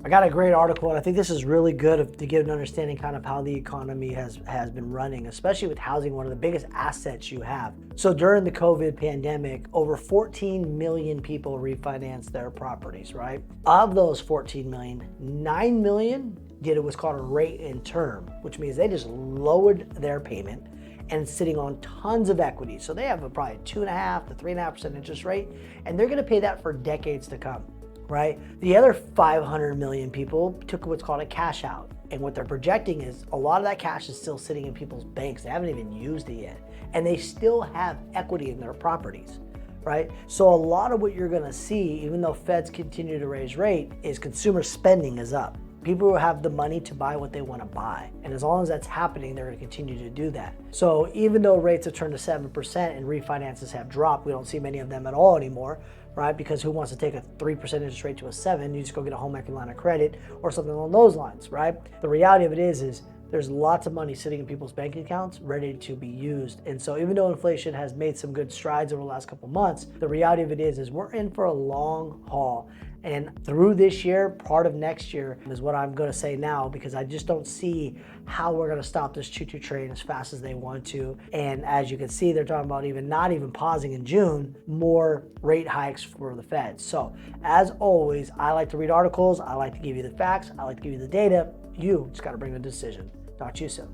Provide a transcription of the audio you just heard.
I got a great article, and I think this is really good to give an understanding kind of how the economy has been running, especially with housing, one of the biggest assets you have. So during the COVID pandemic, over 14 million people refinanced their properties, right? Of those 14 million, 9 million did what's called a rate and term, which means they just lowered their payment and sitting on tons of equity. So they have probably 2.5 to 3.5% interest rate, and they're gonna pay that for decades to come, right? The other 500 million people took what's called a cash out. And what they're projecting is a lot of that cash is still sitting in people's banks. They haven't even used it yet. And they still have equity in their properties, right? So a lot of what you're gonna see, even though Feds continue to raise rate, is consumer spending is up. People who have the money to buy what they want to buy. And as long as that's happening, they're going to continue to do that. So even though rates have turned to 7% and refinances have dropped, we don't see many of them at all anymore, right? Because who wants to take a 3% interest rate to a 7? You just go get a home equity line of credit or something along those lines, right? The reality of it is there's lots of money sitting in people's bank accounts ready to be used. And so even though inflation has made some good strides over the last couple months, the reality of it is we're in for a long haul. And through this year, part of next year is what I'm going to say now, because I just don't see how we're going to stop this choo-choo train as fast as they want to. And as you can see, they're talking about not even pausing in June, more rate hikes for the Fed. So as always, I like to read articles. I like to give you the facts. I like to give you the data. You just got to bring the decision. Talk to you soon.